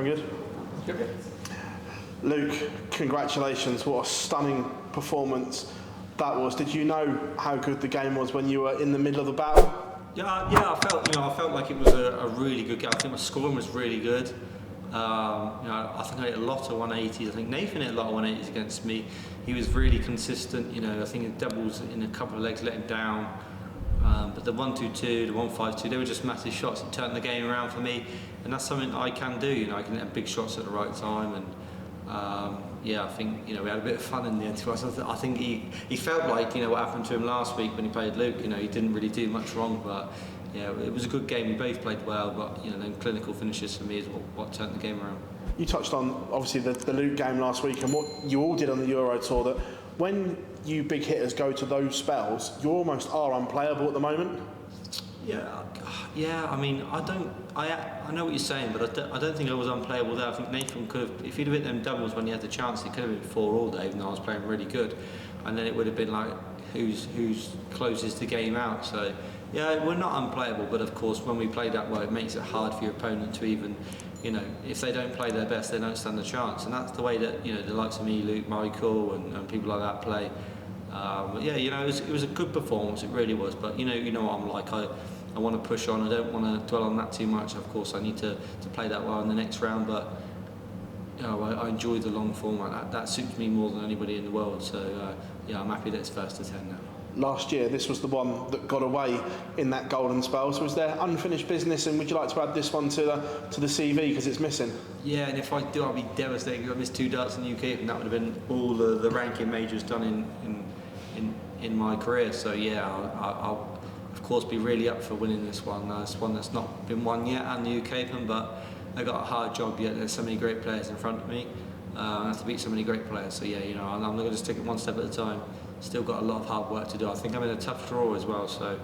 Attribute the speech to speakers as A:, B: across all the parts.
A: Everyone good?
B: Good.
A: Luke, congratulations. What a stunning performance that was. Did you know how good the game was when you were in the middle of the battle?
B: Yeah. I felt like it was a really good game. I think my scoring was really good. I think I hit a lot of 180s. I think Nathan hit a lot of 180s against me. He was really consistent. I think the doubles in a couple of legs let him down. But the 1-2-2, the 1-5-2, they were just massive shots. It turned the game around for me, and that's something I can do. I can hit big shots at the right time, and I think we had a bit of fun in the end. I think he felt like what happened to him last week when he played Luke. He didn't really do much wrong, but it was a good game. We both played well, but then clinical finishes for me is what turned the game around.
A: You touched on obviously the Luke game last week and what you all did on the Euro Tour. That when you big hitters go to those spells, you almost are unplayable at the moment.
B: Yeah. I mean, I know what you're saying, but I don't think I was unplayable there. I think Nathan could have, if he'd have hit them doubles when he had the chance, he could have been 4 all day, even though I was playing really good. And then it would have been like who's closes the game out. So yeah, we're not unplayable, but of course when we play that way, it makes it hard for your opponent to even, if they don't play their best, they don't stand a chance. And that's the way that the likes of me, Luke, Michael, and people like that play. It was a good performance. It really was. But you know what I'm like. I want to push on. I don't want to dwell on that too much. Of course, I need to play that well in the next round. But I enjoy the long format. That suits me more than anybody in the world. So I'm happy that it's first to 10 now.
A: Last year, this was the one that got away in that golden spell. So was there unfinished business, and would you like to add this one to the CV because it's missing?
B: Yeah, and if I do, I'll be devastated. I missed 2 darts in the UK, and that would have been all the ranking majors done in my career. So I'll of course be really up for winning this one. It's one that's not been won yet at the UK Open, but I got a hard job yet. There's so many great players in front of me. I have to beat so many great players. So I'm going to just take it one step at a time. Still got a lot of hard work to do. I think I'm in a tough draw as well, so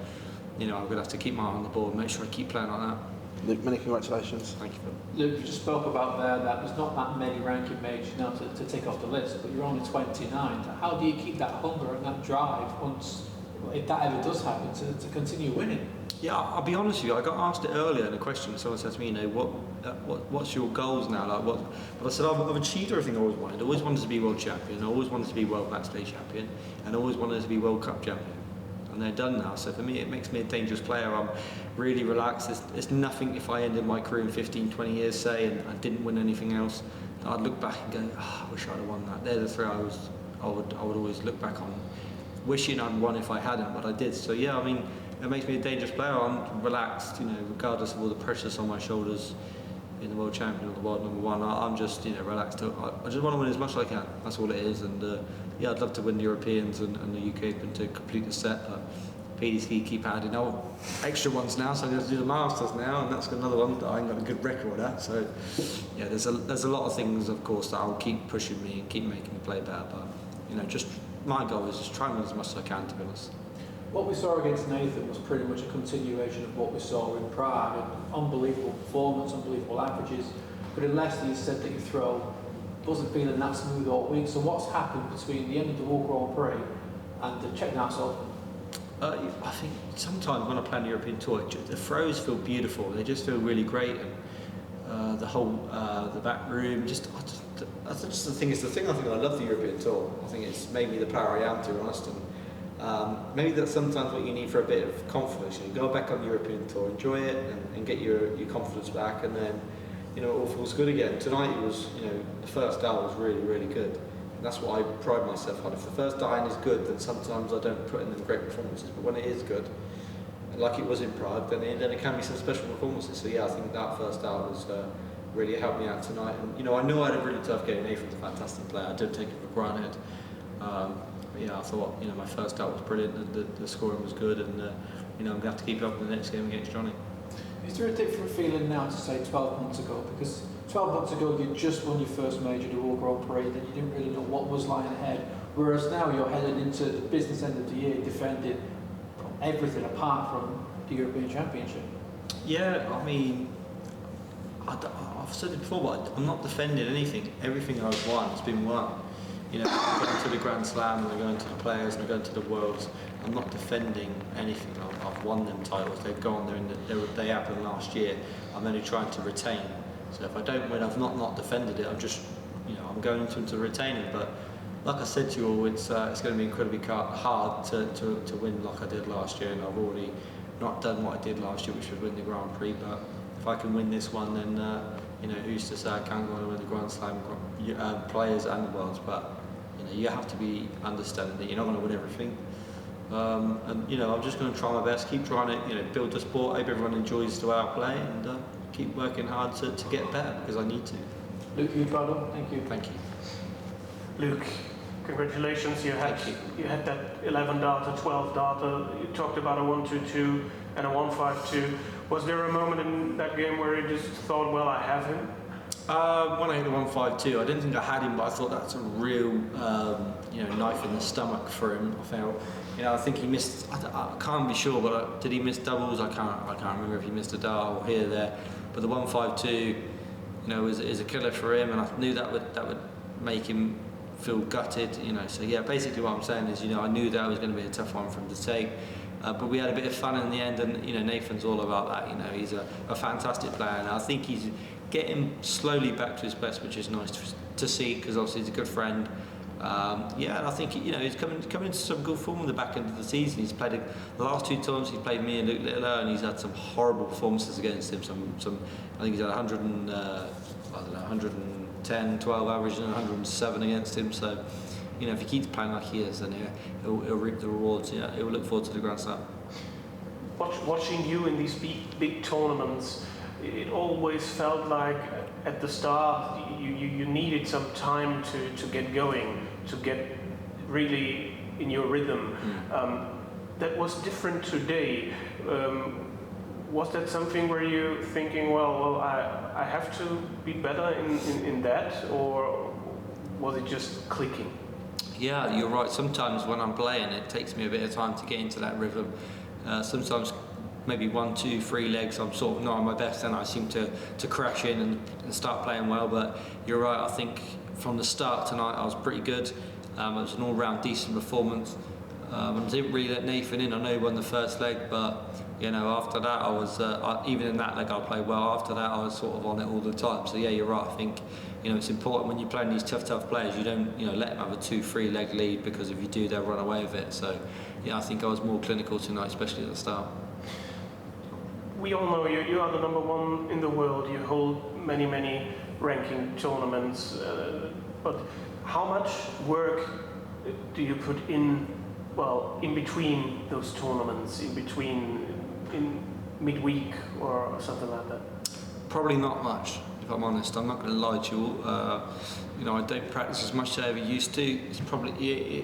B: I'm going to have to keep my eye on the board and make sure I keep playing like that.
A: Luke, many congratulations.
B: Thank you, Phil.
C: Luke, you just spoke about there that there's not that many ranking majors now to tick off the list, but you're only 29. How do you keep that hunger and that drive once, if that ever does happen, to continue winning?
B: Yeah, I'll be honest with you. I got asked it earlier in a question. Someone said to me, what's your goals now? But I said I've achieved everything I always wanted. I always wanted to be world champion. I always wanted to be world match play champion, and I always wanted to be World Cup champion. And they're done now. So for me, it makes me a dangerous player. I'm really relaxed. It's nothing. If I ended my career in 15, 20 years, say, and I didn't win anything else, I'd look back and go, I wish I'd have won that. They're the 3 I would always look back on, wishing I'd won if I hadn't, but I did. So it makes me a dangerous player. I'm relaxed, regardless of all the pressures on my shoulders. In the world champion or the world number 1, I'm just relaxed. I just want to win as much as I can. That's all it is. And I'd love to win the Europeans and the UK Open to complete the set. But PDC keep adding extra ones now, so I'm going to do the Masters now, and that's another one that I ain't got a good record at. So there's a lot of things, of course, that will keep pushing me and keep making me play better. But just my goal is just try and win as much as I can, to be honest.
C: What we saw against Nathan was pretty much a continuation of what we saw in Prague. An unbelievable performance, unbelievable averages. But in Leicester, you said that your throw wasn't feeling that smooth all week. So what's happened between the end of the World Grand Prix and the Czech Naps Open?
B: I think sometimes when I play on the European Tour, the throws feel beautiful. They just feel really great, and the whole the back room. That's just the thing. It's the thing I think I love the European Tour. I think it's made me the player I am, to be honest. And maybe that's sometimes what you need for a bit of confidence. Go back on the European Tour, enjoy it, and get your confidence back, and then it all feels good again. Tonight it was, the first dial was really, really good. And that's what I pride myself on. If the first dial is good, then sometimes I don't put in them great performances. But when it is good, like it was in Prague, then it can be some special performances. So I think that first dial was really helped me out tonight. And I know I had a really tough game. Nathan's a fantastic player. I don't take it for granted. I thought my first out was brilliant. The scoring was good, and I'm going to have to keep up in the next game against Johnny.
C: Is there a different feeling now to say 12 months ago? Because 12 months ago you just won your first major, the World Grand Prix, then you didn't really know what was lying ahead. Whereas now you're heading into the business end of the year, defending everything apart from the European Championship.
B: Yeah, I mean, I've said it before, but I'm not defending anything. Everything I've won has been won. I'm going to the Grand Slam, and I'm going to the Players, and I'm going to the Worlds. I'm not defending anything. I've won them titles. They've gone there, and they happened last year. I'm only trying to retain. So if I don't win, I've not defended it. I'm just, I'm going to retain it. But like I said to you all, it's going to be incredibly hard to win like I did last year, and I've already not done what I did last year, which was win the Grand Prix. But if I can win this one, then who's to say I can't go on and win the Grand Slam, Players and the Worlds? But you have to be understanding that you're not going to win everything. I'm just going to try my best, keep trying to build the sport. Hope everyone enjoys to outplay, and keep working hard to get better, because I need to.
C: Luke, you proud of? Thank you.
B: Thank you.
D: Luke, congratulations. You had that 11 data, 12 data. You talked about a 1-2-2 and a 1-5-2. Was there a moment in that game where you just thought, well, I have him?
B: When I hit the 1-5-2, I didn't think I had him, but I thought that's a real, knife in the stomach for him. I felt, I think he missed. I can't be sure, but did he miss doubles? I can't remember if he missed a dart or here or there. But the 1-5-2, is a killer for him, and I knew that would make him feel gutted. So yeah, basically what I'm saying is, I knew that was going to be a tough one for him to take. But we had a bit of fun in the end, and Nathan's all about that. He's a fantastic player, and I think he's getting slowly back to his best, which is nice to see, because obviously he's a good friend. And I think he's coming into some good form in the back end of the season. He's played the last 2 times he's played me and Luke Littler, and he's had some horrible performances against him. Some I think he's had 110, 12 average and 107 against him. So if he keeps playing like he is, then he'll reap the rewards. He'll look forward to the Grand Slam.
D: Watching you in these big tournaments, it always felt like at the start you needed some time to get going, to get really in your rhythm. That was different today. Was that something where you're thinking, well, I have to be better in that, or was it just clicking?
B: Yeah, you're right. Sometimes when I'm playing, it takes me a bit of time to get into that rhythm. Sometimes maybe 1, 2, 3 legs, I'm sort of not at my best, and I seem to crash in and start playing well. But you're right, I think from the start tonight I was pretty good. It was an all-round decent performance. I didn't really let Nathan in. I know he won the first leg, but after that I was even in that leg I played well. After that I was sort of on it all the time. So yeah, you're right. I think it's important when you're playing these tough players, you don't let them have a 2, 3 leg lead, because if you do, they'll run away with it. So yeah, I think I was more clinical tonight, especially at the start.
D: We all know you are the number 1 in the world. You hold many ranking tournaments, but how much work do you put in between those tournaments, in midweek or something like that?
B: Probably not much, if I'm honest. I'm not going to lie to you all. I don't practice as much as I ever used to. It's probably,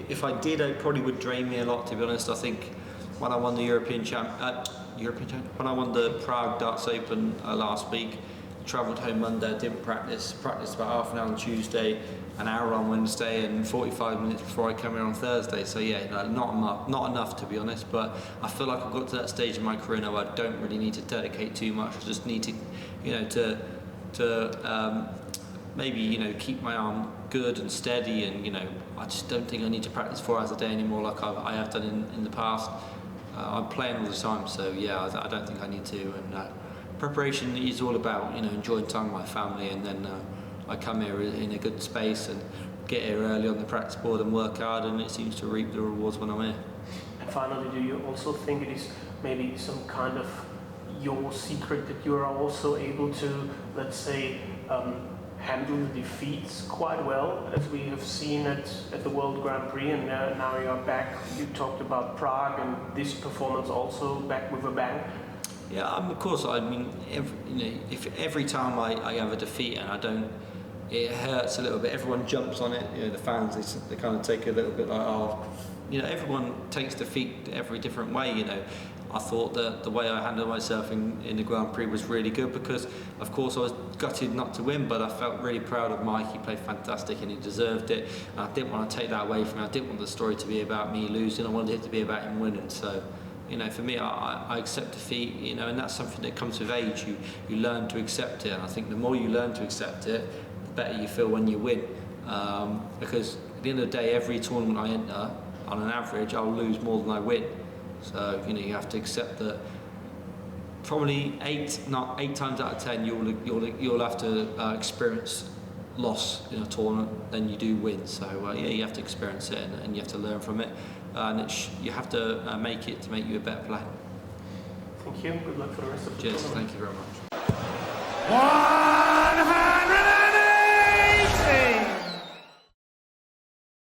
B: if I did, it probably would drain me a lot, to be honest. I think when I won the when I won the Prague Darts Open last week, travelled home Monday, didn't practiced about half an hour on Tuesday, an hour on Wednesday, and 45 minutes before I come here on Thursday. So yeah, not enough, to be honest. But I feel like I've got to that stage in my career now where I don't really need to dedicate too much. I just need to maybe keep my arm good and steady, and I just don't think I need to practice 4 hours a day anymore like I have done in the past. I'm playing all the time, so yeah, I don't think I need to. And preparation is all about enjoying time with my family, and then I come here in a good space and get here early on the practice board and work hard, and it seems to reap the rewards when I'm here.
D: And finally, do you also think it is maybe some kind of your secret that you are also able to, let's say, handle the defeats quite well, as we have seen at the World Grand Prix, and now you are back. You talked about Prague, and this performance also back with a bang.
B: Yeah, of course. I mean, if every time I have a defeat and I don't, it hurts a little bit. Everyone jumps on it. The fans, they kind of take a little bit like, everyone takes defeat every different way. I thought that the way I handled myself in the Grand Prix was really good, because, of course, I was gutted not to win, but I felt really proud of Mike. He played fantastic and he deserved it. And I didn't want to take that away from him. I didn't want the story to be about me losing. I wanted it to be about him winning. So, for me, I accept defeat, and that's something that comes with age. You learn to accept it, and I think the more you learn to accept it, the better you feel when you win. Because at the end of the day, every tournament I enter, on an average, I'll lose more than I win. So, you have to accept that probably 8 times out of 10 you'll have to experience loss in a tournament than you do win. So yeah, you have to experience it and you have to learn from it, and you have to make it to make you a better player.
D: Thank you. Good luck for the rest of the
B: Cheers.
D: tournament.
B: Thank you very much.